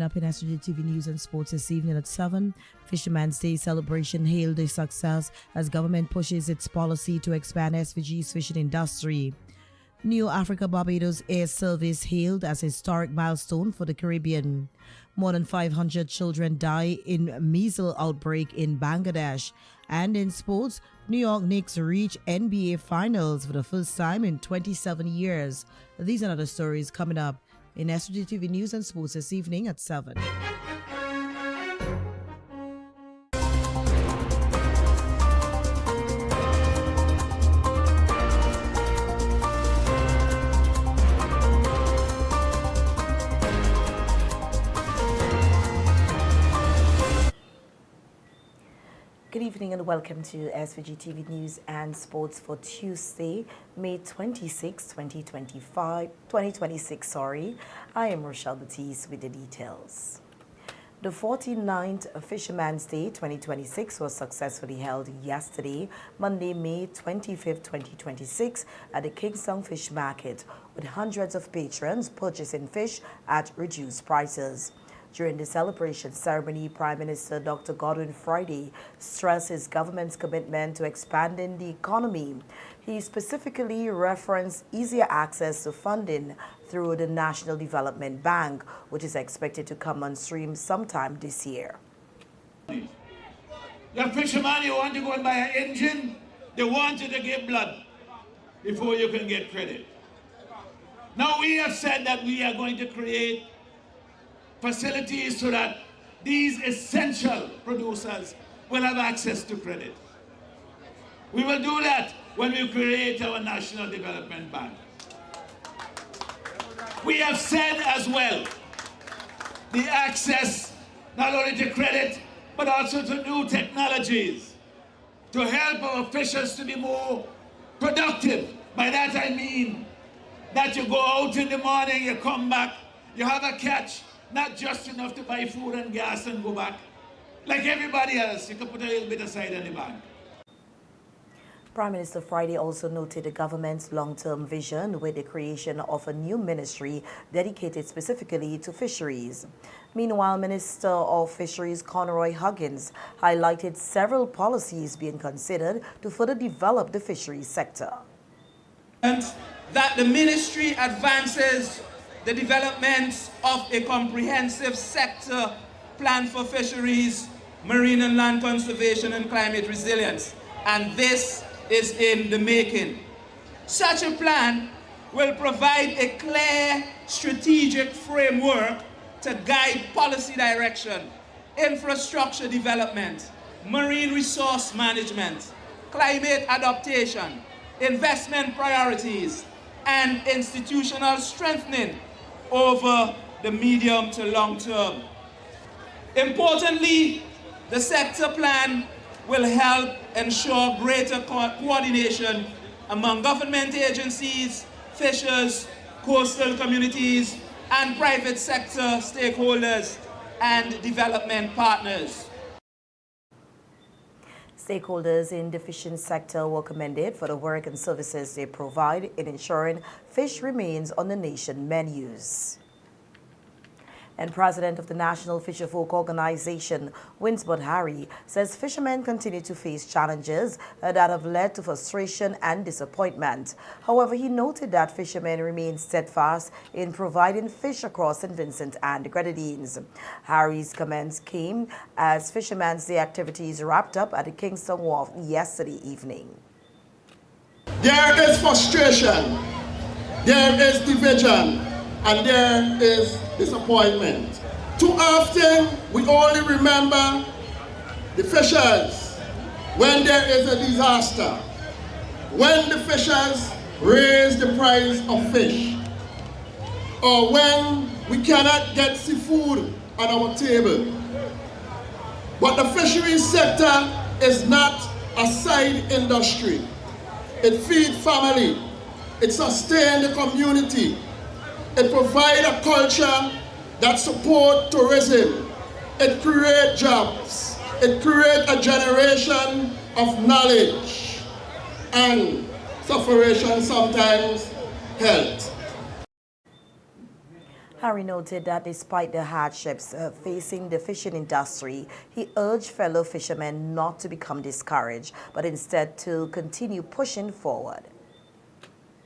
up in SVGTV News and Sports this evening at 7. Fisherman's Day celebration hailed a success as government pushes its policy to expand SVG's fishing industry. New Africa Barbados Air Service hailed as a historic milestone for the Caribbean. More than 500 children die in measles outbreak in Bangladesh. And in sports, New York Knicks reach NBA Finals for the first time in 27 years. These and other stories coming up in SVGTV News and Sports this evening at 7. Good evening and welcome to SVG-TV News and Sports for Tuesday, May 26, 2026. I am Rochelle Batiste with the details. The 49th Fisherman's Day 2026 was successfully held yesterday, Monday, May 25, 2026, at the Kingston Fish Market, with hundreds of patrons purchasing fish at reduced prices. During the celebration ceremony, Prime Minister Dr. Godwin Friday stressed his government's commitment to expanding the economy. He specifically referenced easier access to funding through the National Development Bank, which is expected to come on stream sometime this year. Your fisherman, you want to go and buy an engine, they want you to give blood before you can get credit. Now we have said that we are going to create facilities so that these essential producers will have access to credit. We will do that when we create our National Development Bank. We have said as well the access not only to credit but also to new technologies to help our fishers to be more productive. By that I mean that you go out in the morning, you come back, you have a catch, not just enough to buy food and gas and go back. Like everybody else, you can put a little bit aside in the bank. Prime Minister Friday also noted the government's long-term vision with the creation of a new ministry dedicated specifically to fisheries. Meanwhile, Minister of Fisheries Conroy Huggins highlighted several policies being considered to further develop the fisheries sector. And that the ministry advances the development of a comprehensive sector plan for fisheries, marine and land conservation and climate resilience. And this is in the making. Such a plan will provide a clear strategic framework to guide policy direction, infrastructure development, marine resource management, climate adaptation, investment priorities, and institutional strengthening over the medium to long term. Importantly, the sector plan will help ensure greater coordination among government agencies, fishers, coastal communities, and private sector stakeholders and development partners. Stakeholders in the fishing sector were commended for the work and services they provide in ensuring fish remains on the nation menus. And President of the National Fisherfolk Organization, Winsbert Harry, says fishermen continue to face challenges that have led to frustration and disappointment. However, he noted that fishermen remain steadfast in providing fish across St. Vincent and the Grenadines. Harry's comments came as Fisherman's Day activities wrapped up at the Kingston Wharf yesterday evening. There is frustration, there is division, and there is disappointment. Too often, we only remember the fishers when there is a disaster, when the fishers raise the price of fish, or when we cannot get seafood on our table. But the fisheries sector is not a side industry. It feeds family, it sustains the community, it provides a culture that supports tourism. It creates jobs. It creates a generation of knowledge and sufferation, sometimes health. Harry noted that despite the hardships facing the fishing industry, he urged fellow fishermen not to become discouraged, but instead to continue pushing forward.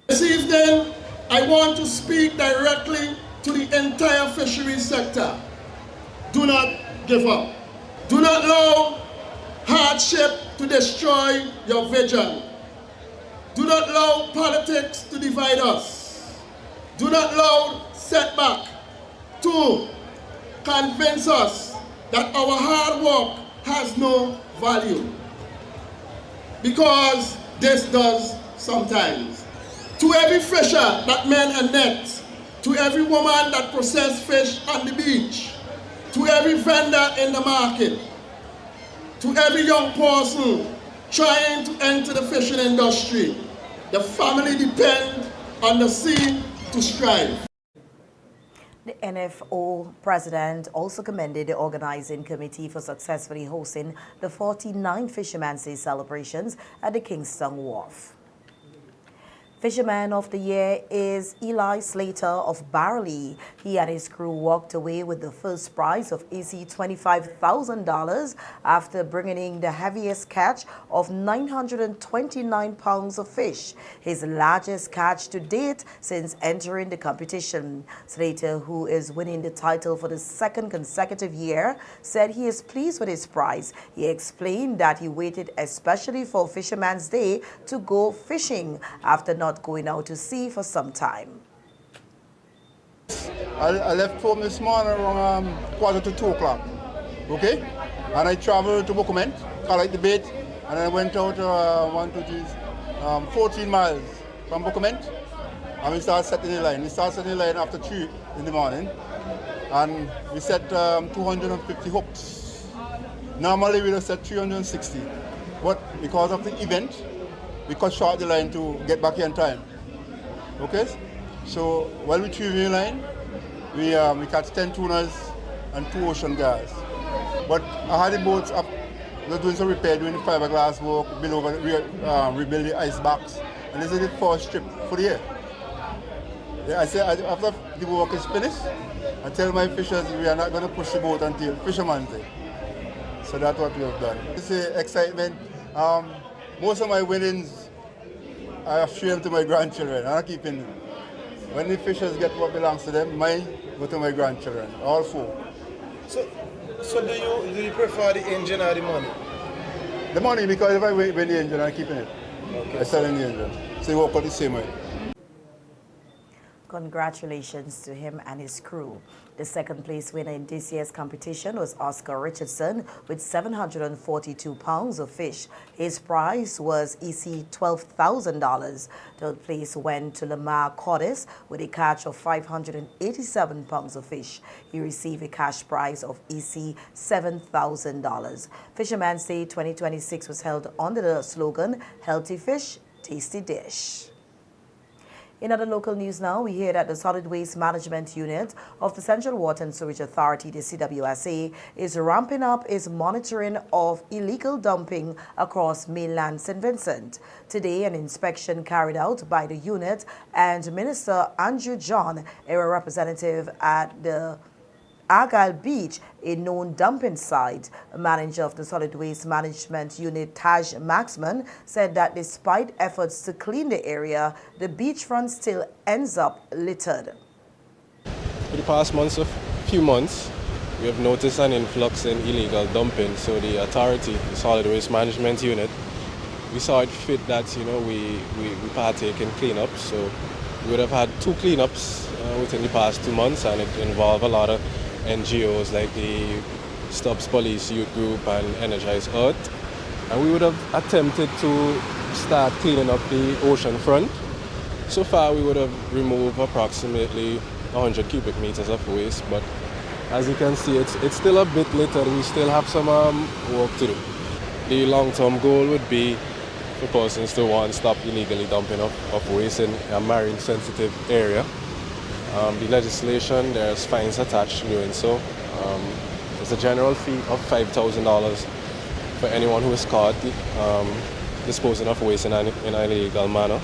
This evening, I want to speak directly to the entire fisheries sector. Do not give up. Do not allow hardship to destroy your vision. Do not allow politics to divide us. Do not allow setback to convince us that our hard work has no value. Because this does sometimes. To every fisher that mend a net, to every woman that processes fish on the beach, to every vendor in the market, to every young person trying to enter the fishing industry, the family depends on the sea to strive. The NFO president also commended the organizing committee for successfully hosting the 49th Fisherman's Day celebrations at the Kingston Wharf. Fisherman of the Year is Eli Slater of Barley. He and his crew walked away with the first prize of $25,000 after bringing in the heaviest catch of 929 pounds of fish, his largest catch to date since entering the competition. Slater, who is winning the title for the second consecutive year, said he is pleased with his prize. He explained that he waited especially for Fisherman's Day to go fishing after not going out to sea for some time. I left home this morning around 1:45, okay? And I traveled to Bokument, collect the bait, and I went out 14 miles from Bokument, and we started setting the line. We started setting the line after 3 in the morning, and we set 250 hooks. Normally we would have set 360, but because of the event, we cut short the line to get back here in time. Okay? So while we retrieving the line, we catch 10 tunas and 2 ocean guys. But I had the boats up, we were doing some repair, doing the fiberglass work, rebuild the ice box, and this is the first trip for the year. Yeah, I said after the work is finished, I tell my fishers we are not going to push the boat until Fisherman's Day. So that's what we have done. It's excitement. Most of my winnings, I have shared to my grandchildren. I'm not keeping them. When the fishers get what belongs to them, mine go to my grandchildren, all 4. So do you prefer the engine or the money? The money, because if I win the engine, I'm keeping it. Okay. I'm selling the engine. So they work out the same way. Congratulations to him and his crew. The second place winner in this year's competition was Oscar Richardson with 742 pounds of fish. His prize was $12,000. Third place went to Lamar Cordis with a catch of 587 pounds of fish. He received a cash prize of $7,000. Fisherman's Day 2026 was held under the slogan, Healthy Fish, Tasty Dish. In other local news now, we hear that the Solid Waste Management Unit of the Central Water and Sewage Authority, the CWSA, is ramping up its monitoring of illegal dumping across mainland St. Vincent. Today, an inspection carried out by the unit and Minister Andrew John, a representative at the Argyle Beach, a known dumping site. A manager of the Solid Waste Management Unit, Taj Maxman, said that despite efforts to clean the area, the beachfront still ends up littered. For the past few months, we have noticed an influx in illegal dumping. So the authority, the Solid Waste Management Unit, we saw it fit that we partake in cleanups. So we would have had 2 cleanups within the past 2 months, and it involved a lot of NGOs like the Stubbs Police Youth Group and Energize Earth. And we would have attempted to start cleaning up the ocean front. So far we would have removed approximately 100 cubic meters of waste, but as you can see, it's still a bit littered. We still have some work to do. The long-term goal would be for persons to stop illegally dumping of waste in a marine sensitive area. The legislation, there's fines attached to doing so. There's a general fee of $5,000 for anyone who is caught disposing of waste in an illegal manner.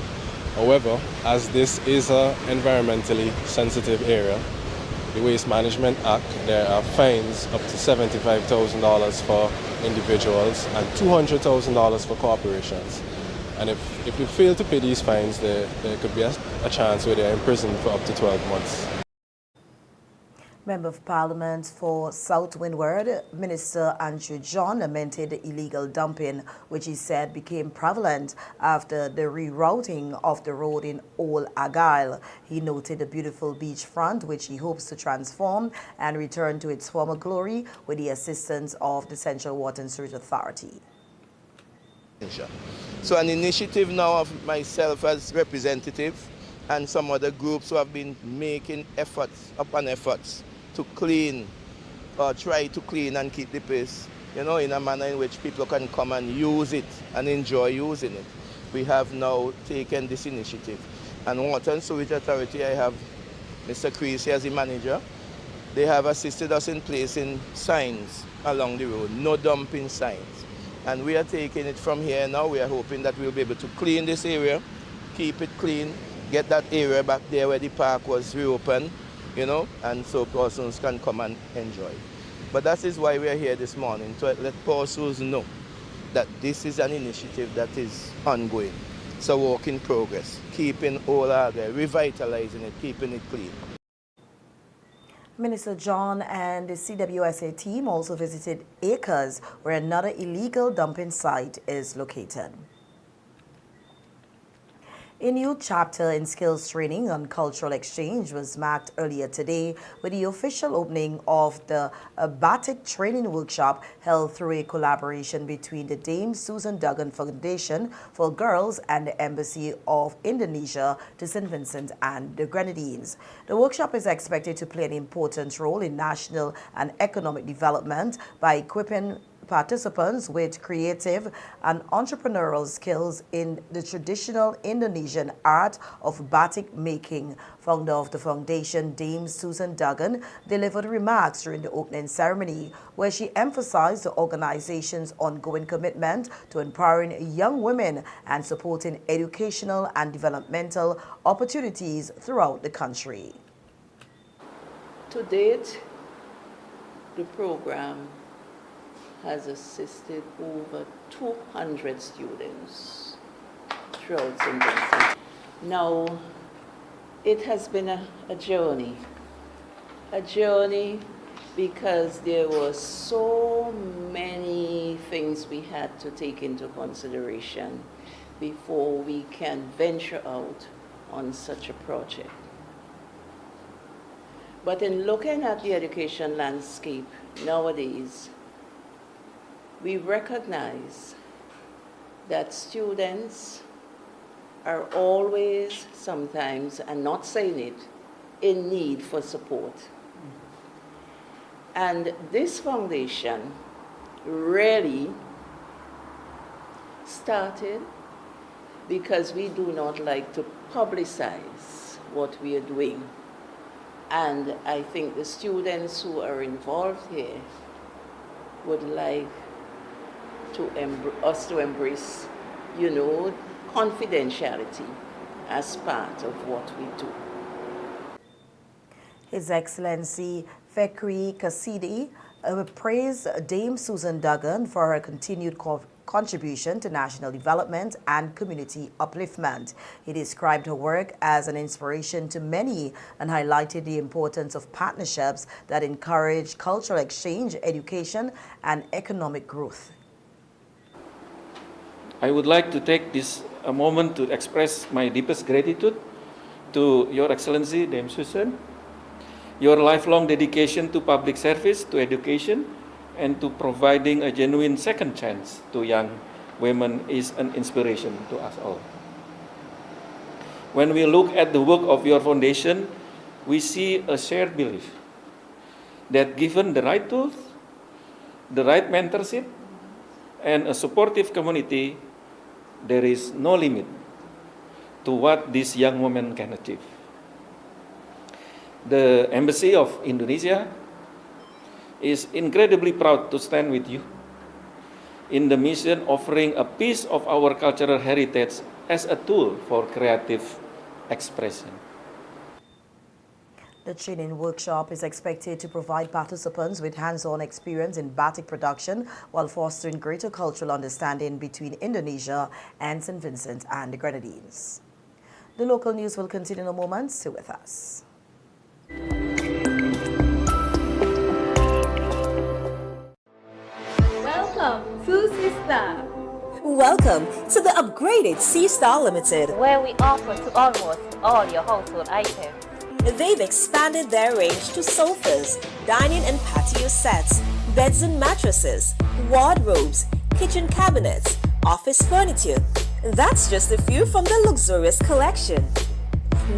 However, as this is an environmentally sensitive area, the Waste Management Act, there are fines up to $75,000 for individuals and $200,000 for corporations. And if you fail to pay these fines, there could be a chance where they're imprisoned for up to 12 months. Member of Parliament for South Windward, Minister Andrew John, lamented the illegal dumping, which he said became prevalent after the rerouting of the road in Old Argyle. He noted the beautiful beachfront, which he hopes to transform and return to its former glory with the assistance of the Central Water and Sewerage Authority. So an initiative now of myself as representative and some other groups who have been making efforts upon efforts to clean or try to clean and keep the place, in a manner in which people can come and use it and enjoy using it. We have now taken this initiative. And Water and Sewerage Authority, I have Mr. Creasy as the manager. They have assisted us in placing signs along the road, no dumping signs. And we are taking it from here now. We are hoping that we'll be able to clean this area, keep it clean, get that area back there where the park was reopened, and so persons can come and enjoy. But that is why we are here this morning, to let persons know that this is an initiative that is ongoing. It's a work in progress, keeping all out there, revitalizing it, keeping it clean. Minister John and the CWSA team also visited Acres, where another illegal dumping site is located. A new chapter in skills training on cultural exchange was marked earlier today with the official opening of the Batik Training Workshop held through a collaboration between the Dame Susan Duggan Foundation for Girls and the Embassy of Indonesia to St. Vincent and the Grenadines. The workshop is expected to play an important role in national and economic development by equipping participants with creative and entrepreneurial skills in the traditional Indonesian art of batik making. Founder of the foundation, Dame Susan Duggan, delivered remarks during the opening ceremony, where she emphasized the organization's ongoing commitment to empowering young women and supporting educational and developmental opportunities throughout the country. To date, the program has assisted over 200 students throughout St. Vincent. Now, it has been a journey because there were so many things we had to take into consideration before we can venture out on such a project. But in looking at the education landscape nowadays, we recognize that students are always, sometimes, and not saying it, in need for support. And this foundation really started because we do not like to publicize what we are doing. And I think the students who are involved here would like us to embrace, confidentiality as part of what we do. His Excellency Fekri Kasidi praised Dame Susan Duggan for her continued contribution to national development and community upliftment. He described her work as an inspiration to many and highlighted the importance of partnerships that encourage cultural exchange, education, and economic growth. I would like to take this a moment to express my deepest gratitude to Your Excellency, Dame Susan. Your lifelong dedication to public service, to education, and to providing a genuine second chance to young women is an inspiration to us all. When we look at the work of your foundation, we see a shared belief that given the right tools, the right mentorship, and a supportive community, there is no limit to what these young women can achieve. The Embassy of Indonesia is incredibly proud to stand with you in the mission offering a piece of our cultural heritage as a tool for creative expression. The training workshop is expected to provide participants with hands-on experience in batik production while fostering greater cultural understanding between Indonesia and St. Vincent and the Grenadines. The local news will continue in a moment. Stay with us. Welcome to SeaStar. Welcome to the upgraded SeaStar Limited, where we offer to almost all your household items. They've expanded their range to sofas, dining and patio sets, beds and mattresses, wardrobes, kitchen cabinets, office furniture. That's just a few from the luxurious collection.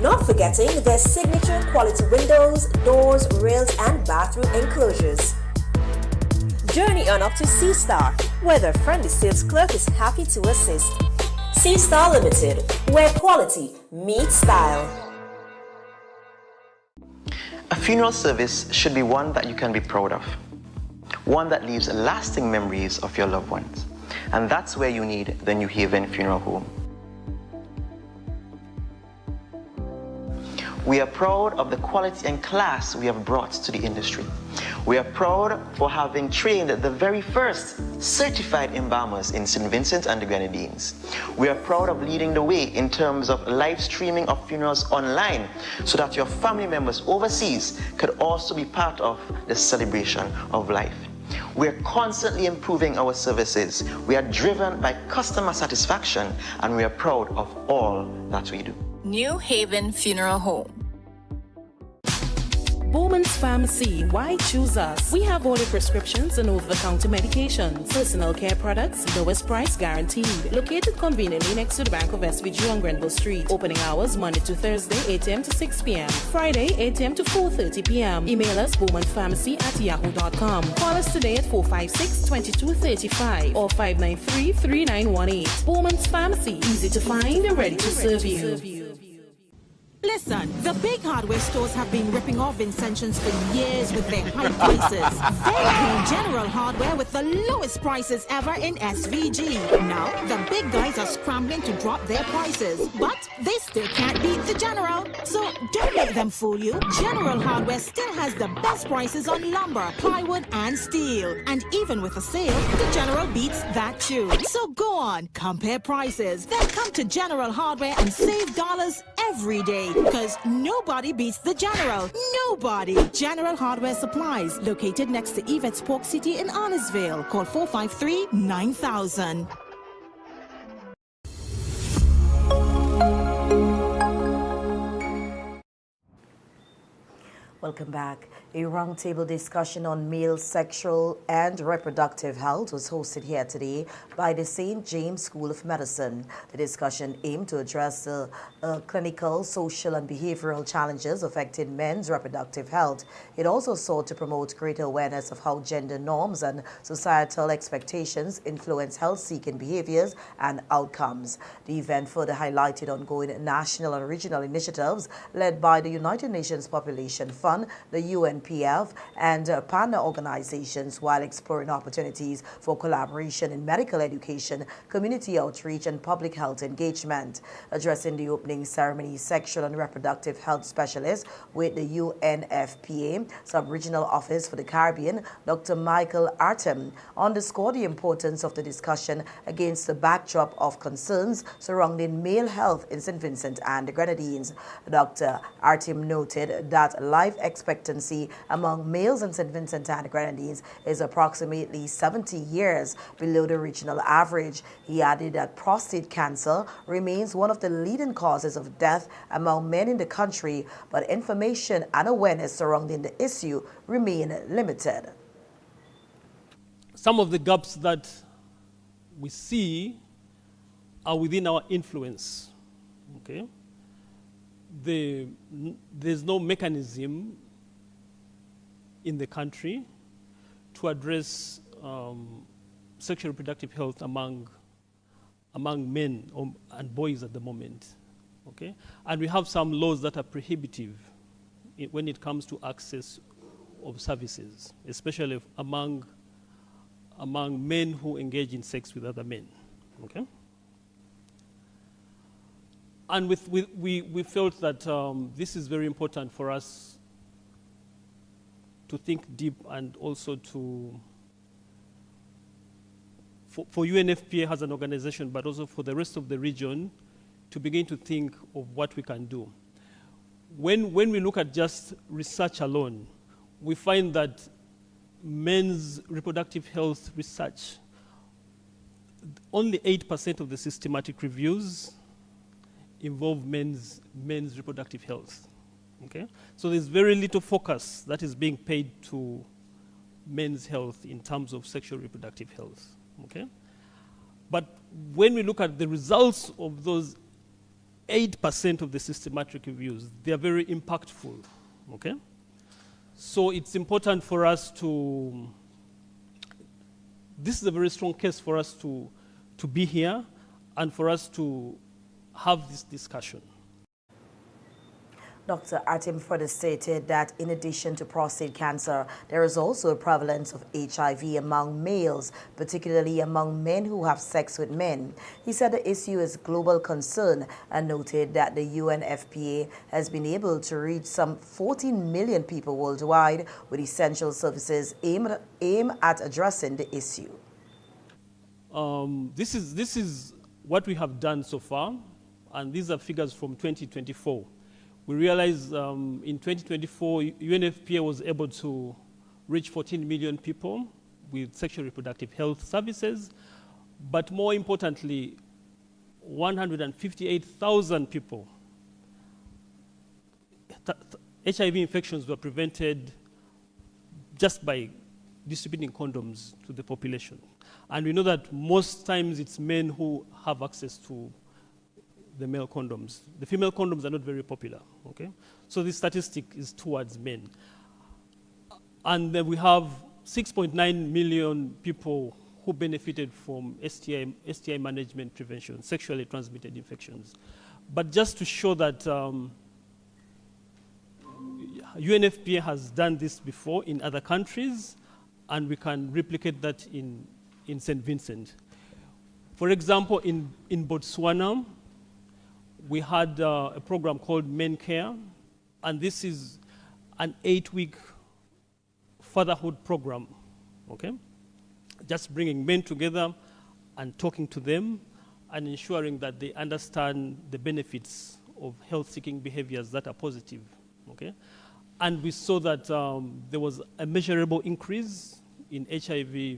Not forgetting their signature quality windows, doors, rails and bathroom enclosures. Journey on up to SeaStar, where their friendly sales clerk is happy to assist. SeaStar Limited, where quality meets style. A funeral service should be one that you can be proud of, one that leaves lasting memories of your loved ones. And that's where you need the New Haven Funeral Home. We are proud of the quality and class we have brought to the industry. We are proud for having trained the very first certified embalmers in St. Vincent and the Grenadines. We are proud of leading the way in terms of live streaming of funerals online so that your family members overseas could also be part of the celebration of life. We're constantly improving our services. We are driven by customer satisfaction and we are proud of all that we do. New Haven Funeral Home. Bowman's Pharmacy, why choose us? We have all the prescriptions and over-the-counter medications, personal care products, lowest price guaranteed. Located conveniently next to the Bank of SVG on Grenville Street. Opening hours Monday to Thursday, 8 a.m. to 6 p.m. Friday, 8 a.m. to 4:30 p.m. Email us bowmanpharmacy@yahoo.com. Call us today at 456-2235 or 593-3918. Bowman's Pharmacy, easy to find and ready to serve you. Listen, the big hardware stores have been ripping off Vincentians for years with their high prices. They came General Hardware with the lowest prices ever in SVG. Now, the big guys are scrambling to drop their prices, but they still can't beat the General. So don't let them fool you. General Hardware still has the best prices on lumber, plywood, and steel. And even with a sale, the General beats that too. So go on, compare prices. Then come to General Hardware and save dollars every day. Because nobody beats the General. Nobody. General Hardware Supplies, located next to Yvette's Pork City in Arnesville. Call 453-9000. Welcome back. A roundtable discussion on male sexual and reproductive health was hosted here today by the St. James School of Medicine. The discussion aimed to address the clinical, social, and behavioral challenges affecting men's reproductive health. It also sought to promote greater awareness of how gender norms and societal expectations influence health-seeking behaviors and outcomes. The event further highlighted ongoing national and regional initiatives led by the United Nations Population Fund, the UNPF, and partner organizations, while exploring opportunities for collaboration in medical education, community outreach, and public health engagement. Addressing the opening ceremony, sexual and reproductive health specialist with the UNFPA Sub-Regional Office for the Caribbean, Dr. Michael Artem, underscored the importance of the discussion against the backdrop of concerns surrounding male health in St. Vincent and the Grenadines. Dr. Artem noted that life expectancy among males in St. Vincent and the Grenadines is approximately 70 years below the regional average. He added that prostate cancer remains one of the leading causes of death among men in the country, but information and awareness surrounding the issue remain limited. Some of the gaps that we see are within our influence. Okay? There's no mechanism in the country to address sexual reproductive health among men and boys at the moment. Okay? And we have some laws that are prohibitive when it comes to access of services, especially among men who engage in sex with other men. Okay? And we felt that this is very important for us think deep and also for UNFPA as an organization, but also for the rest of the region, to begin to think of what we can do. When we look at just research alone, we find that men's reproductive health research, only 8% of the systematic reviews involve men's reproductive health. Okay? So there's very little focus that is being paid to men's health in terms of sexual reproductive health. Okay? But when we look at the results of those 8% of the systematic reviews, they are very impactful. Okay? So it's important for us this is a very strong case for us to be here and for us to have this discussion. Dr. Atim further stated that in addition to prostate cancer, there is also a prevalence of HIV among males, particularly among men who have sex with men. He said the issue is a global concern and noted that the UNFPA has been able to reach some 14 million people worldwide with essential services aimed at addressing the issue. This is what we have done so far, and these are figures from 2024. We realized in 2024, UNFPA was able to reach 14 million people with sexual reproductive health services, but more importantly, 158,000 people. HIV infections were prevented just by distributing condoms to the population. And we know that most times it's men who have access to the male condoms. The female condoms are not very popular, okay? So this statistic is towards men. And then we have 6.9 million people who benefited from STI management prevention, sexually transmitted infections. But just to show that UNFPA has done this before in other countries, and we can replicate that in St. Vincent. For example, in Botswana, we had a program called Men Care, and this is an 8-week fatherhood program, okay? Just bringing men together and talking to them and ensuring that they understand the benefits of health-seeking behaviors that are positive, okay? And we saw that there was a measurable increase in HIV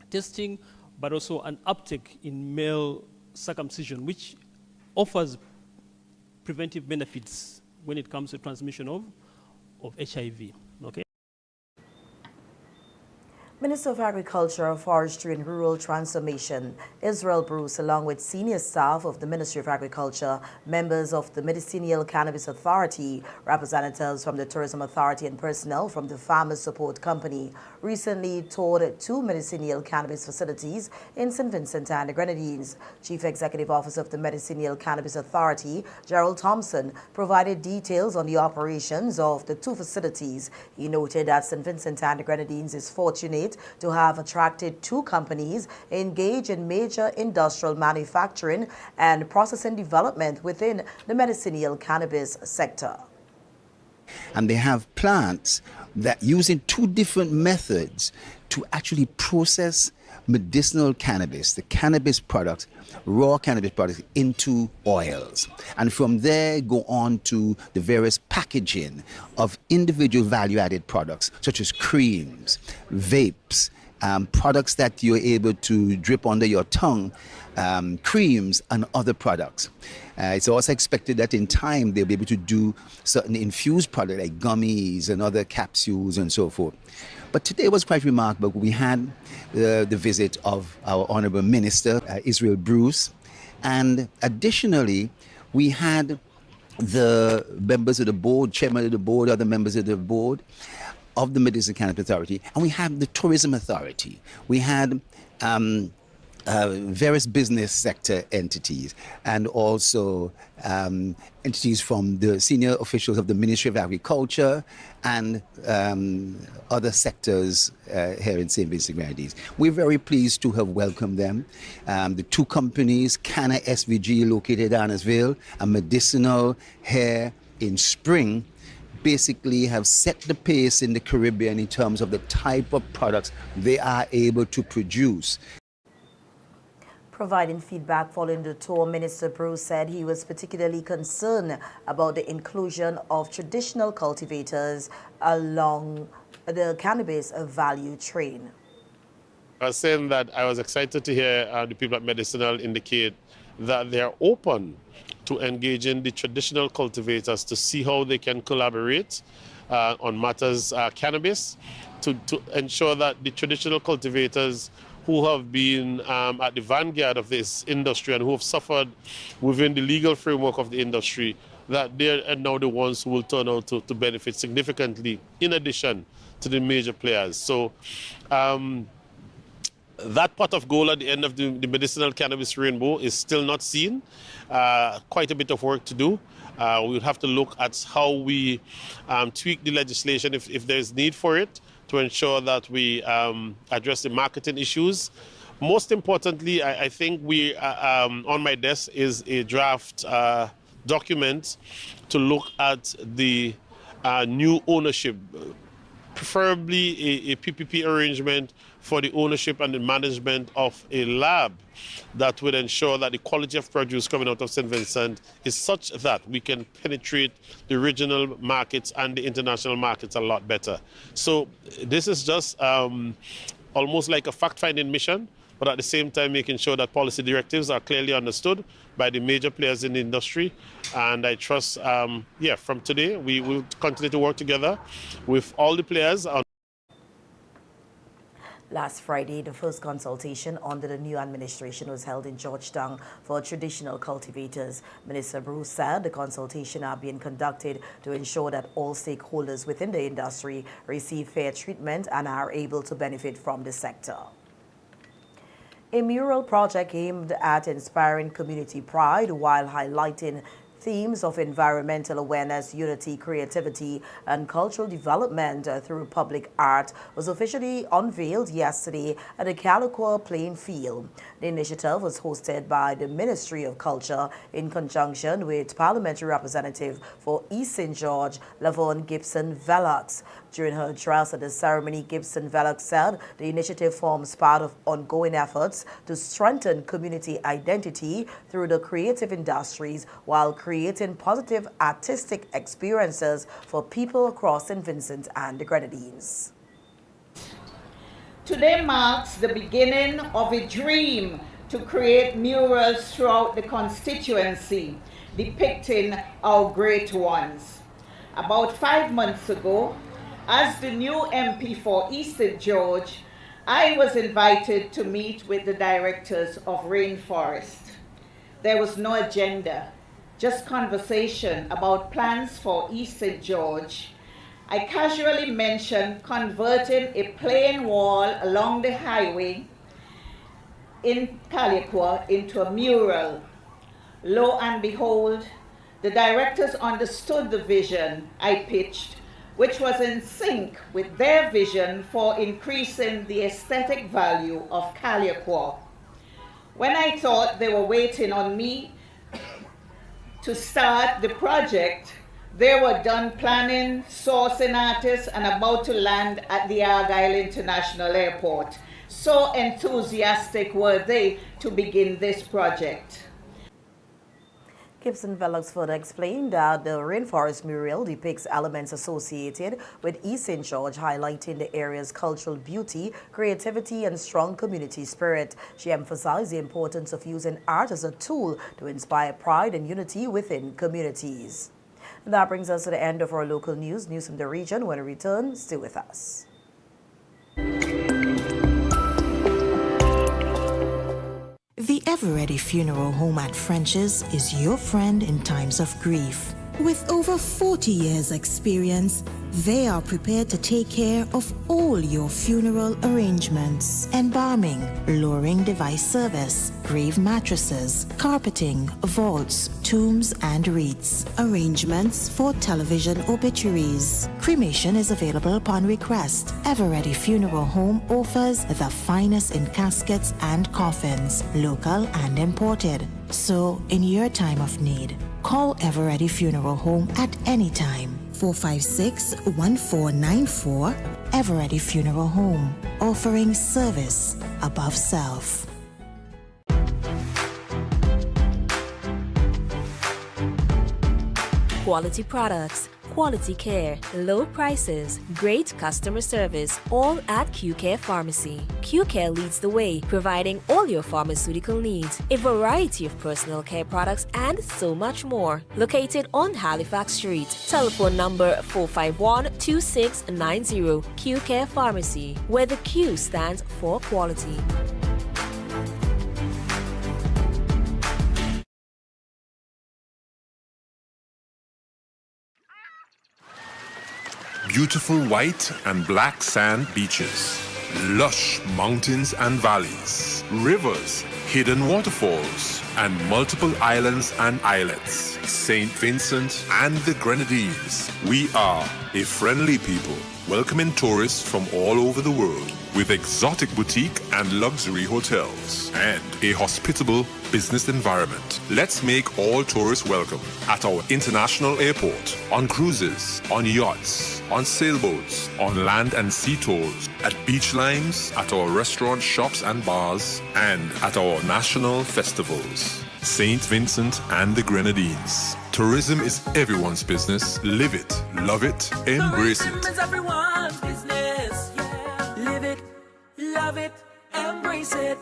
testing, but also an uptick in male circumcision, which offers preventive benefits when it comes to transmission of HIV, okay? Minister of Agriculture, Forestry and Rural Transformation, Israel Bruce, along with senior staff of the Ministry of Agriculture, members of the Medicinal Cannabis Authority, representatives from the Tourism Authority and personnel from the Farmers Support Company, recently toured 2 medicinal cannabis facilities in St. Vincent and the Grenadines. Chief Executive Officer of the Medicinal Cannabis Authority, Gerald Thompson, provided details on the operations of the 2 facilities. He noted that St. Vincent and the Grenadines is fortunate to have attracted 2 companies engaged in major industrial manufacturing and processing development within the medicinal cannabis sector. And they have plants that using 2 different methods to actually process medicinal cannabis, the cannabis products, raw cannabis products, into oils. And from there go on to the various packaging of individual value-added products, such as creams, vapes, products that you're able to drip under your tongue, creams and other products. It's also expected that in time they'll be able to do certain infused products like gummies and other capsules and so forth. But today was quite remarkable. We had the visit of our Honorable Minister, Israel Bruce, and additionally, we had the members of the board, chairman of the board, other members of the board of the Medicinal Cannabis Authority, and we had the Tourism Authority. We had various business sector entities and also entities from the senior officials of the Ministry of Agriculture and other sectors here in St. Vincent and Grenadines. We're very pleased to have welcomed them. The 2 companies, Canna SVG located in Annesville, and Medicinal here in Spring, basically have set the pace in the Caribbean in terms of the type of products they are able to produce. Providing feedback following the tour, Minister Bruce said he was particularly concerned about the inclusion of traditional cultivators along the cannabis value chain. I was saying that I was excited to hear the people at Medicinal indicate that they are open to engaging the traditional cultivators to see how they can collaborate on matters cannabis to ensure that the traditional cultivators who have been at the vanguard of this industry and who have suffered within the legal framework of the industry, that they're now the ones who will turn out to benefit significantly in addition to the major players. So that pot of gold at the end of the medicinal cannabis rainbow is still not seen. Quite a bit of work to do. We'll have to look at how we tweak the legislation if there's need for it, to ensure that we address the marketing issues. Most importantly, I think we on my desk is a draft document to look at the new ownership, preferably a PPP arrangement for the ownership and the management of a lab that would ensure that the quality of produce coming out of St. Vincent is such that we can penetrate the regional markets and the international markets a lot better. So this is just almost like a fact-finding mission, but at the same time making sure that policy directives are clearly understood by the major players in the industry. And I trust, from today, we will continue to work together with all the players on. Last Friday, the first consultation under the new administration was held in Georgetown for traditional cultivators. Minister Bruce said the consultation are being conducted to ensure that all stakeholders within the industry receive fair treatment and are able to benefit from the sector. A mural project aimed at inspiring community pride while highlighting themes of environmental awareness, unity, creativity, and cultural development through public art was officially unveiled yesterday at the Calico playing field. The initiative was hosted by the Ministry of Culture in conjunction with Parliamentary Representative for East St. George, Lavon Gibson-Velox. During her address at the ceremony, Gibson-Velox said the initiative forms part of ongoing efforts to strengthen community identity through the creative industries while creating positive artistic experiences for people across St. Vincent and the Grenadines. Today marks the beginning of a dream to create murals throughout the constituency depicting our great ones. About 5 months ago, as the new MP for East St. George, I was invited to meet with the directors of Rainforest. There was no agenda, just conversation about plans for East St. George. I casually mentioned converting a plain wall along the highway in Calico into a mural. Lo and behold, the directors understood the vision I pitched, which was in sync with their vision for increasing the aesthetic value of Calico. When I thought they were waiting on me to start the project, they were done planning, sourcing artists, and about to land at the Argyle International Airport. So enthusiastic were they to begin this project. Gibson-Velox further explained that the Rainforest mural depicts elements associated with East St. George, highlighting the area's cultural beauty, creativity, and strong community spirit. She emphasized the importance of using art as a tool to inspire pride and unity within communities. And that brings us to the end of our local news from the region. When we return, stay with us. The Ever-Ready Funeral Home at French's is your friend in times of grief. With over 40 years' experience, they are prepared to take care of all your funeral arrangements. Embalming, lowering device service, grave mattresses, carpeting, vaults, tombs and wreaths. Arrangements for television obituaries. Cremation is available upon request. Ever-Ready Funeral Home offers the finest in caskets and coffins, local and imported. So, in your time of need, call Ever-Ready Funeral Home at any time. 456-1494. Ever Ready Funeral Home, offering service above self. Quality products, quality care, low prices, great customer service, all at Q-Care Pharmacy. Q-Care leads the way, providing all your pharmaceutical needs, a variety of personal care products, and so much more. Located on Halifax Street. Telephone number 451-2690. Q-Care Pharmacy, where the Q stands for quality. Beautiful white and black sand beaches, lush mountains and valleys, rivers, hidden waterfalls, and multiple islands and islets. St. Vincent and the Grenadines. We are a friendly people, welcoming tourists from all over the world with exotic boutique and luxury hotels and a hospitable business environment. Let's make all tourists welcome at our international airport, on cruises, on yachts, on sailboats, on land and sea tours, at beach limes, at our restaurants, shops and bars, and at our national festivals. St. Vincent and the Grenadines. Tourism is everyone's business. Live it, love it, embrace it. Tourism is everyone's business. Yeah. Live it, love it, embrace it.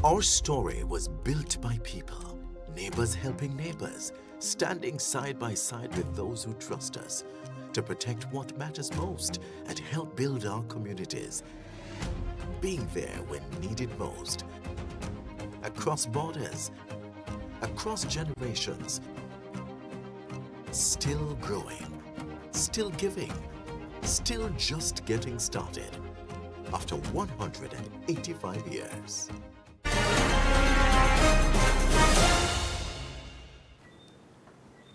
Our story was built by people, neighbors helping neighbors, standing side by side with those who trust us to protect what matters most and help build our communities. Being there when needed most. Across borders, across generations. Still growing, still giving, still just getting started. After 185 years.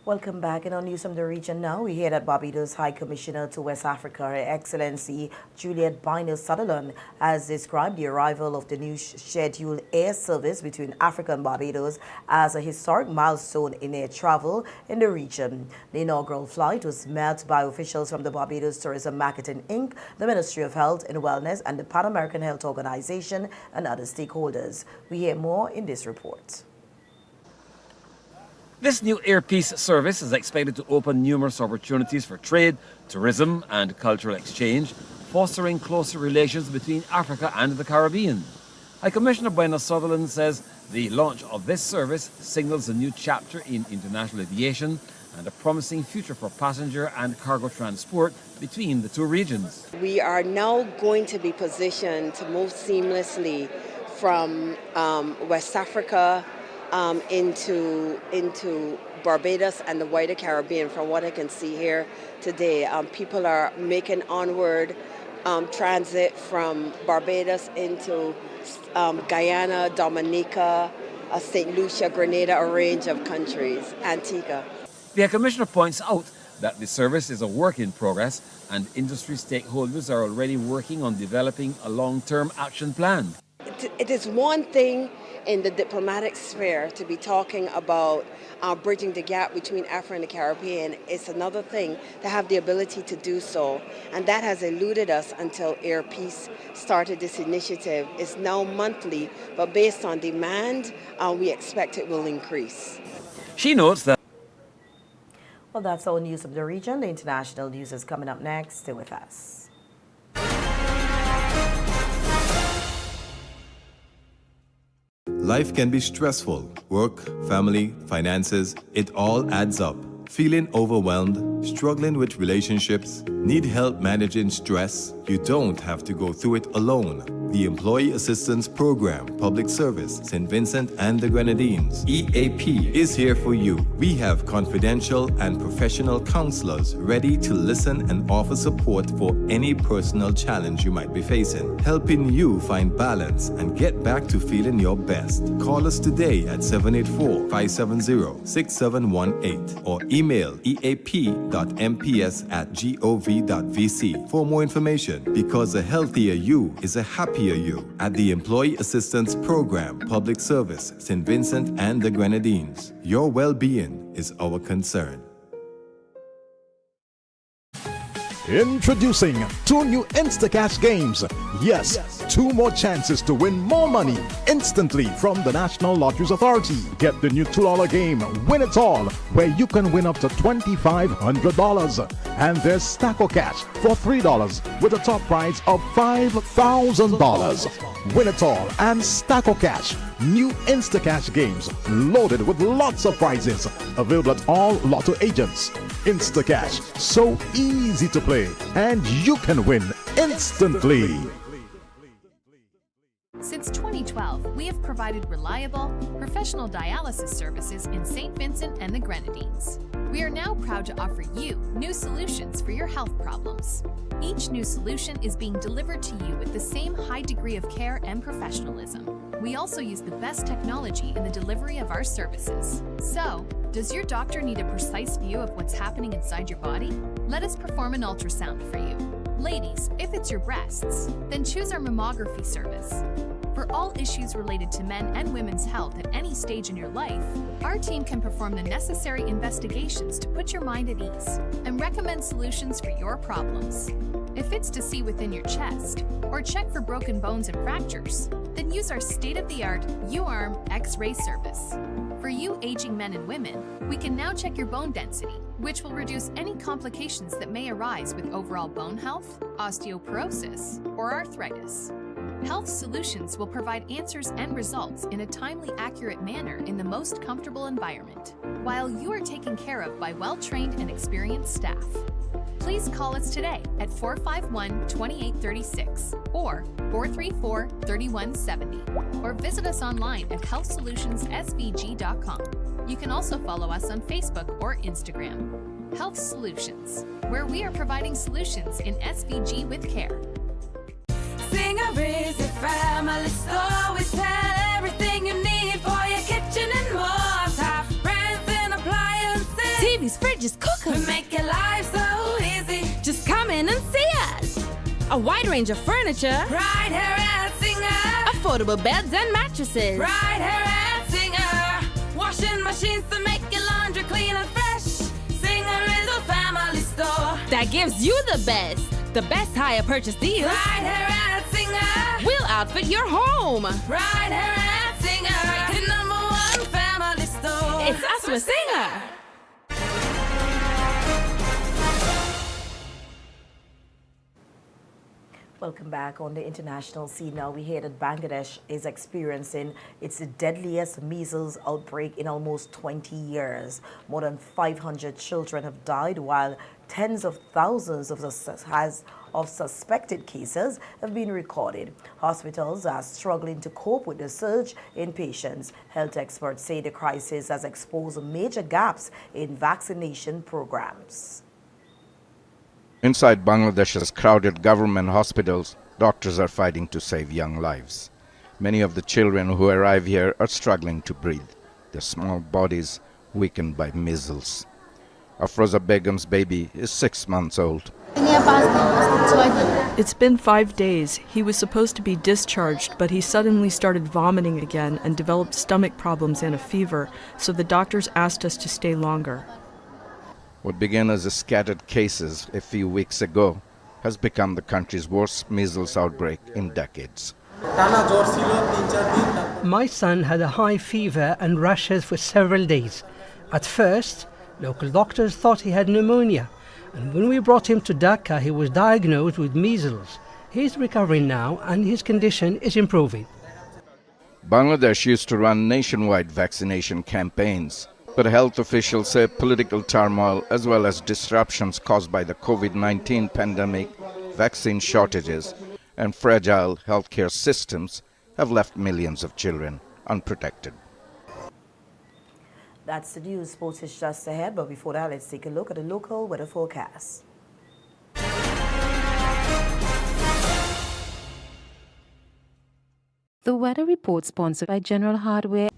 Welcome back. In our news from the region now, we hear that Barbados High Commissioner to West Africa, Her Excellency Juliet Bynner Sutherland, has described the arrival of the new scheduled air service between Africa and Barbados as a historic milestone in air travel in the region. The inaugural flight was met by officials from the Barbados Tourism Marketing Inc., the Ministry of Health and Wellness, and the Pan American Health Organization and other stakeholders. We hear more in this report. This new Airpeace service is expected to open numerous opportunities for trade, tourism and cultural exchange, fostering closer relations between Africa and the Caribbean. High Commissioner Bynner Sutherland says the launch of this service signals a new chapter in international aviation and a promising future for passenger and cargo transport between the two regions. We are now going to be positioned to move seamlessly from West Africa into Barbados and the wider Caribbean. From what I can see here today, people are making onward transit from Barbados into Guyana, Dominica, St. Lucia, Grenada, a range of countries, Antigua. The Commissioner points out that the service is a work in progress and industry stakeholders are already working on developing a long-term action plan. It is one thing in the diplomatic sphere to be talking about bridging the gap between Africa and the Caribbean. It's another thing to have the ability to do so, and that has eluded us until Airpeace started this initiative. It's now monthly, but based on demand, we expect it will increase. She notes that. Well, that's all news of the region. The international news is coming up next. Stay with us. Life can be stressful. Work, family, finances, it all adds up. Feeling overwhelmed, struggling with relationships, need help managing stress? You don't have to go through it alone. The Employee Assistance Program, Public Service, St. Vincent and the Grenadines, EAP, is here for you. We have confidential and professional counselors ready to listen and offer support for any personal challenge you might be facing, helping you find balance and get back to feeling your best. Call us today at 784-570-6718 or email eap.mps@gov.vc for more information, because a healthier you is a happier you at the Employee Assistance Program, Public Service, St. Vincent and the Grenadines. Your well-being is our concern. Introducing 2 new Instacash games. Yes, 2 more chances to win more money instantly from the National Lotteries Authority. Get the new $2 game, Win It All, where you can win up to $2,500. And there's Stack or Cash for $3 with a top prize of $5,000. Win It All and Stack or Cash, new Instacash games loaded with lots of prizes. Available at all Lotto agents. Instacash, so easy to play, and you can win instantly. Since 2012, we have provided reliable, professional dialysis services in St. Vincent and the Grenadines. We are now proud to offer you new solutions for your health problems. Each new solution is being delivered to you with the same high degree of care and professionalism. We also use the best technology in the delivery of our services. So, does your doctor need a precise view of what's happening inside your body? Let us perform an ultrasound for you. Ladies, if it's your breasts, then choose our mammography service. For all issues related to men and women's health at any stage in your life, our team can perform the necessary investigations to put your mind at ease and recommend solutions for your problems. If it's to see within your chest or check for broken bones and fractures, then use our state-of-the-art U-Arm X-ray service. For you aging men and women, we can now check your bone density, which will reduce any complications that may arise with overall bone health, osteoporosis, or arthritis. Health Solutions will provide answers and results in a timely, accurate manner in the most comfortable environment, while you are taken care of by well-trained and experienced staff. Please call us today at 451-2836 or 434-3170, or visit us online at healthsolutionsSVG.com. You can also follow us on Facebook or Instagram. Health Solutions, where we are providing solutions in SVG with care. Singer is a family store. We sell everything you need for your kitchen and more. Top brands and appliances. TVs, fridges, cookers. We make your life so easy. Just come in and see us. A wide range of furniture. Right here at Singer. Affordable beds and mattresses. Right here at Singer. Washing machines to make your laundry clean and fresh. Singer is a family store that gives you the best hire purchase deals. Right here at Singer. We'll outfit your home. Right here at Singer. The #1 family store. It's us with Singer. Welcome back. On the international scene now, we hear that Bangladesh is experiencing its deadliest measles outbreak in almost 20 years. More than 500 children have died, while tens of thousands of suspected cases have been recorded. Hospitals are struggling to cope with the surge in patients. Health experts say the crisis has exposed major gaps in vaccination programs. Inside Bangladesh's crowded government hospitals, doctors are fighting to save young lives. Many of the children who arrive here are struggling to breathe, their small bodies weakened by measles. Afroza Begum's baby is 6 months old. It's been 5 days. He was supposed to be discharged, but he suddenly started vomiting again and developed stomach problems and a fever, so the doctors asked us to stay longer. What began as a scattered cases a few weeks ago has become the country's worst measles outbreak in decades. My son had a high fever and rashes for several days. At first, local doctors thought he had pneumonia, and when we brought him to Dhaka, he was diagnosed with measles. He's recovering now, and his condition is improving. Bangladesh used to run nationwide vaccination campaigns, but health officials say political turmoil as well as disruptions caused by the COVID-19 pandemic, vaccine shortages, and fragile healthcare systems have left millions of children unprotected. That's the news. Sports is just ahead, but before that, let's take a look at the local weather forecast. The weather report sponsored by General Hardware.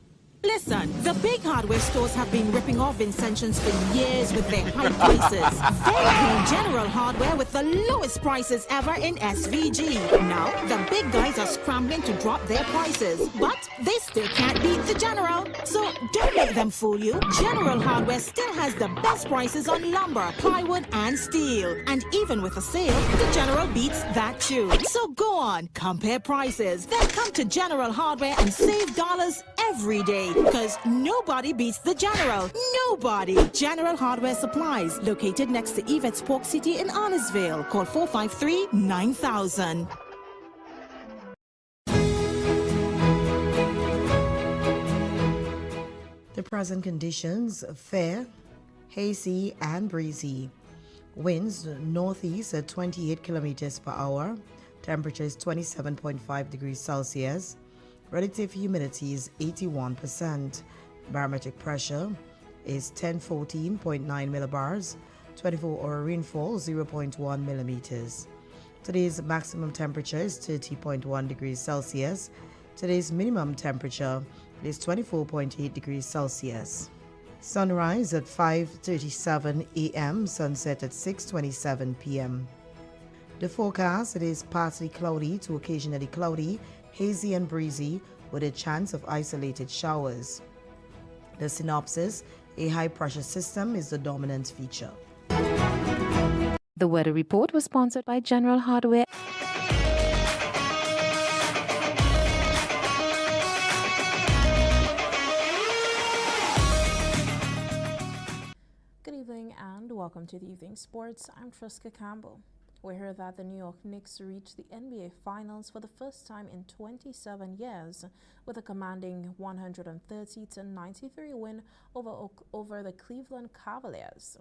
Listen, the big hardware stores have been ripping off Vincentians for years with their high prices. They came General Hardware with the lowest prices ever in SVG. Now, the big guys are scrambling to drop their prices, but they still can't beat the General. So don't let them fool you. General Hardware still has the best prices on lumber, plywood, and steel. And even with a sale, the General beats that too. So go on, compare prices, then come to General Hardware and save dollars every day, because nobody beats the General. Nobody. General Hardware Supplies, located next to Yvette's Pork City in Honnesville. Call 453-9000. The present conditions: fair, hazy and breezy. Winds northeast at 28 kilometers per hour. Temperature is 27.5 degrees Celsius. Relative humidity is 81%. Barometric pressure is 1014.9 millibars. 24-hour rainfall 0.1 millimeters. Today's maximum temperature is 30.1 degrees Celsius. Today's minimum temperature is 24.8 degrees Celsius. Sunrise at 5:37 a.m., sunset at 6:27 p.m. The forecast: it is partly cloudy to occasionally cloudy, hazy and breezy with a chance of isolated showers. The synopsis: a high pressure system is the dominant feature. The weather report was sponsored by General Hardware. Good evening and welcome to the Evening Sports. I'm Triska Campbell. We heard that the New York Knicks reached the NBA Finals for the first time in 27 years with a commanding 130-93 win over the Cleveland Cavaliers.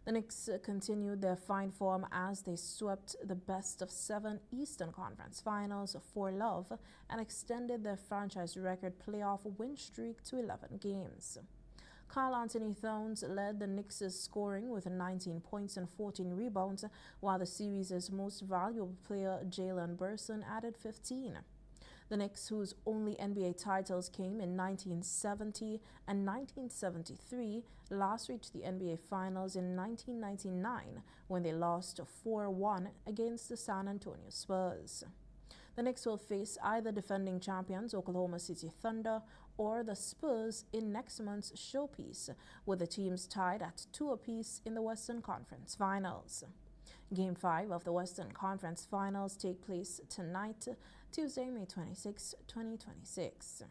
The Knicks continued their fine form as they swept the best-of-7 Eastern Conference Finals 4-love and extended their franchise record playoff win streak to 11 games. Karl Anthony Towns led the Knicks' scoring with 19 points and 14 rebounds, while the series' most valuable player, Jalen Brunson, added 15. The Knicks, whose only NBA titles came in 1970 and 1973, last reached the NBA Finals in 1999 when they lost 4-1 against the San Antonio Spurs. The Knicks will face either defending champions Oklahoma City Thunder or the Spurs in next month's showpiece, with the teams tied at 2 apiece in the Western Conference Finals. Game 5 of the Western Conference Finals take place tonight, Tuesday, May 26, 2026.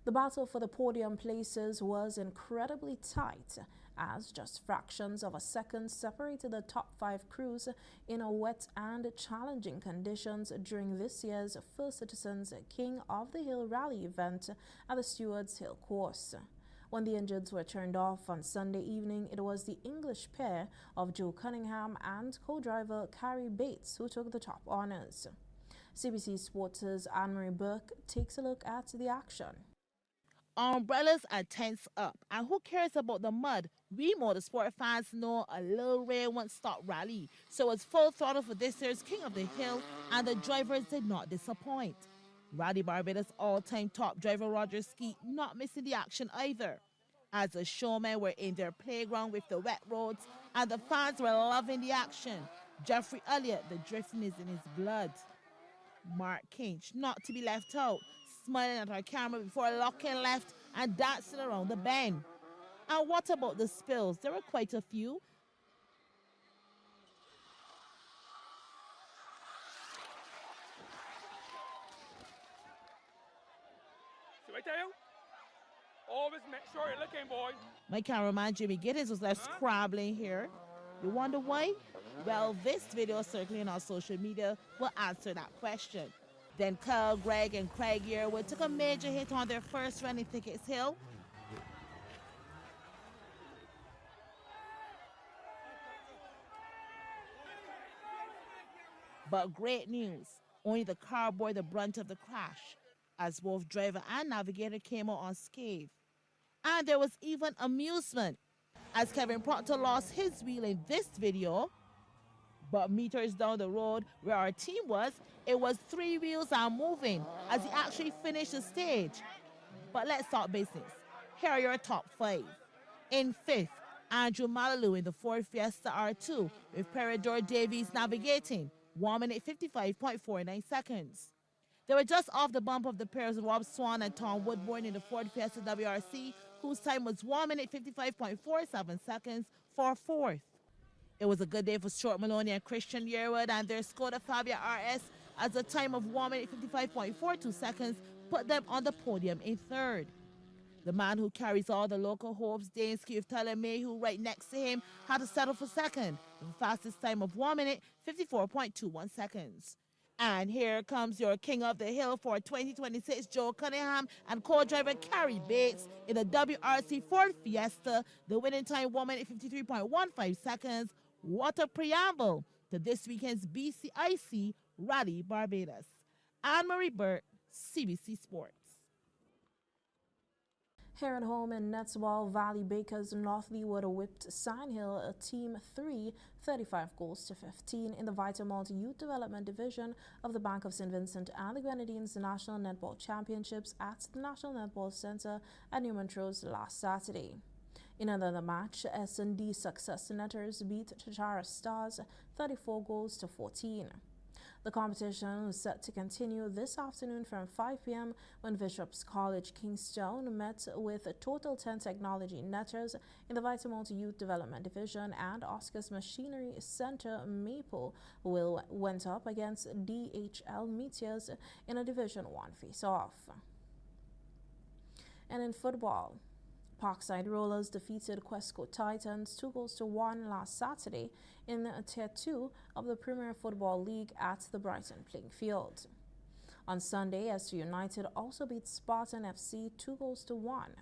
The battle for the podium places was incredibly tight, as just fractions of a second separated the top 5 crews in a wet and challenging conditions during this year's First Citizens King of the Hill Rally event at the Stewards Hill course. When the engines were turned off on Sunday evening, it was the English pair of Joe Cunningham and co-driver Carrie Bates who took the top honors. CBC Sports' Anne-Marie Burke takes a look at the action. Umbrellas are tents up, and who cares about the mud? We motorsport fans know a little rain won't stop rally, so it's full throttle for this year's King of the Hill, and the drivers did not disappoint. Rally Barbados' all-time top driver Roger Skeet not missing the action either, as the showmen were in their playground with the wet roads, and the fans were loving the action. Jeffrey Elliott, the drifting is in his blood. Mark Kinch, not to be left out, smiling at our camera before locking left and dancing around the bend. And what about the spills? There were quite a few. Always make sure you're looking, boy. My cameraman Jimmy Giddens was left scrabbling here. You wonder why? Well, this video circling on social media will answer that question. Then Kyle, Greg, and Craig Yearwood took a major hit on their first run in Thickets Hill. But great news, only the car bore the brunt of the crash, as both driver and navigator came out unscathed. And there was even amusement, as Kevin Proctor lost his wheel in this video. But meters down the road where our team was, it was 3 wheels are moving as he actually finished the stage. But let's talk business. Here are your top 5. In 5th, Andrew Malalu in the Ford Fiesta R2 with Peridor Davies navigating, 1 minute 55.49 seconds. They were just off the bump of the pairs Rob Swan and Tom Woodbourne in the Ford Fiesta WRC, whose time was 1 minute 55.47 seconds for 4th. It was a good day for Stuart Maloney and Christian Yearwood, and their Skoda Fabia RS as a time of 1 minute 55.42 seconds put them on the podium in 3rd. The man who carries all the local hopes, Dane Keith Mayhew, right next to him, had to settle for 2nd, with the fastest time of 1 minute 54.21 seconds. And here comes your king of the hill for 2026, Joe Cunningham and co-driver Carrie Bates in the WRC Ford Fiesta. The winning time 1 minute 53.15 seconds. What a preamble to this weekend's BCIC Rally Barbados. Anne-Marie Burt, CBC Sports. Here at home in Netswell, Valley Bakers North Leeward whipped Sandhill Team 3 35 goals to 15 in the Vitamalt Youth Development Division of the Bank of St. Vincent and the Grenadines National Netball Championships at the National Netball Center at New Montrose last Saturday. In another match, S&D Success Netters beat Tachara Stars 34 goals to 14. The competition was set to continue this afternoon from 5 p.m. when Bishop's College Kingstown met with Total 10 Technology Netters in the Vitamalt Youth Development Division, and Oscar's Machinery Center Maple went up against DHL Meteors in a Division 1 face-off. And in football, Parkside Rollers defeated Quesco Titans 2 goals to 1 last Saturday in Tier 2 of the Premier Football League at the Brighton playing field. On Sunday, SV United also beat Spartan FC 2 goals to 1.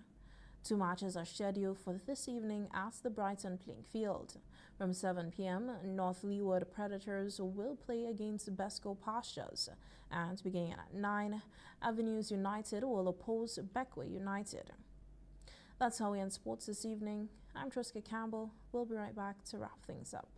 2 matches are scheduled for this evening at the Brighton playing field. From 7 p.m., North Leeward Predators will play against Besco Pastures, and beginning at 9, Avenues United will oppose Beckway United. That's how we end sports this evening. I'm Triska Campbell. We'll be right back to wrap things up.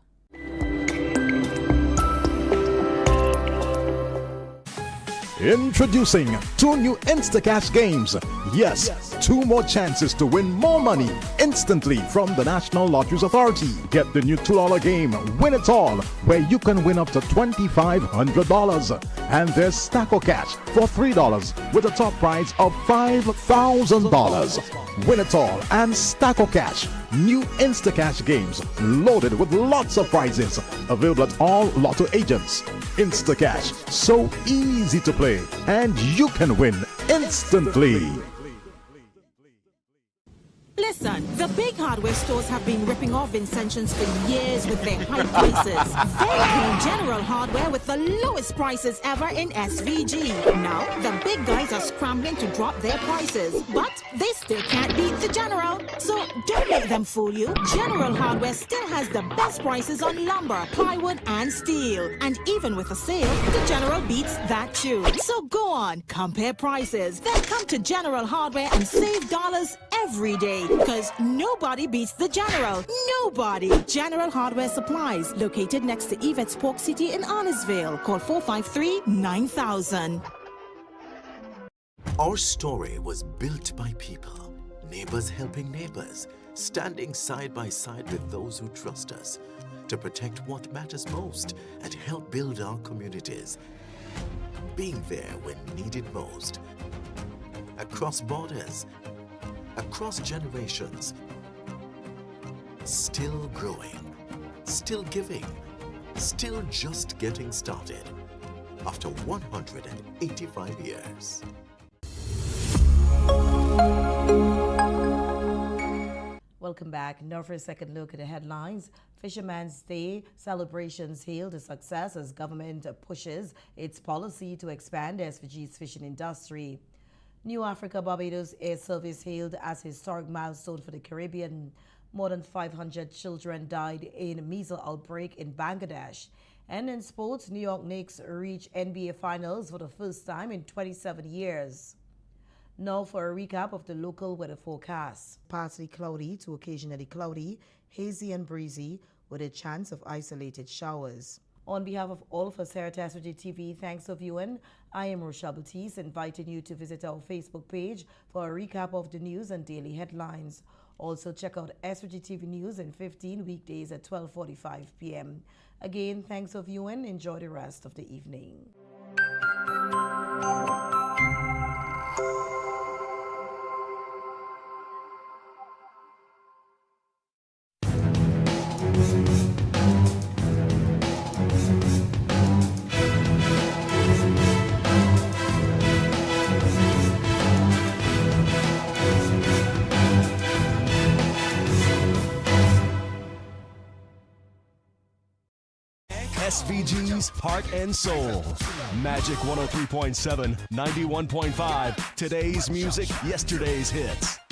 Introducing 2 new Instacash games. Yes, 2 more chances to win more money instantly from the National Lotteries Authority. Get the new $2 game, Win It All, where you can win up to $2,500. And there's Stacko Cash for $3 with a top prize of $5,000. Win It All and Stacko Cash, new Instacash games loaded with lots of prizes, available at all Lotto agents. Instacash, so easy to play, and you can win instantly. Listen, the big hardware stores have been ripping off Vincentians for years with their high prices. They came General Hardware with the lowest prices ever in SVG. Now, the big guys are scrambling to drop their prices, but they still can't beat the General. So don't let them fool you. General Hardware still has the best prices on lumber, plywood, and steel. And even with a sale, the General beats that too. So go on, compare prices, then come to General Hardware and save dollars every day. Because nobody beats the General. Nobody. General Hardware Supplies, located next to Yvette's Pork City in Arnesville. Call 453-9000. Our story was built by people, neighbors helping neighbors, standing side by side with those who trust us to protect what matters most and help build our communities. Being there when needed most. Across borders, across generations, still growing, still giving, still just getting started after 185 years. Welcome back. Now for a second look at the headlines. Fisherman's Day celebrations hailed a success as government pushes its policy to expand SVG's fishing industry. New Africa Barbados Air Service hailed as a historic milestone for the Caribbean. More than 500 children died in a measles outbreak in Bangladesh. And in sports, New York Knicks reached NBA Finals for the first time in 27 years. Now for a recap of the local weather forecast. Partly cloudy to occasionally cloudy, hazy and breezy with a chance of isolated showers. On behalf of all of us here at SVG-TV, thanks for viewing. I am Rochelle Baptiste, inviting you to visit our Facebook page for a recap of the news and daily headlines. Also, check out SVG-TV News in 15 weekdays at 12:45 p.m. Again, thanks for viewing. Enjoy the rest of the evening. SVG's Heart and Soul. Magic 103.7, 91.5. Today's music, yesterday's hits.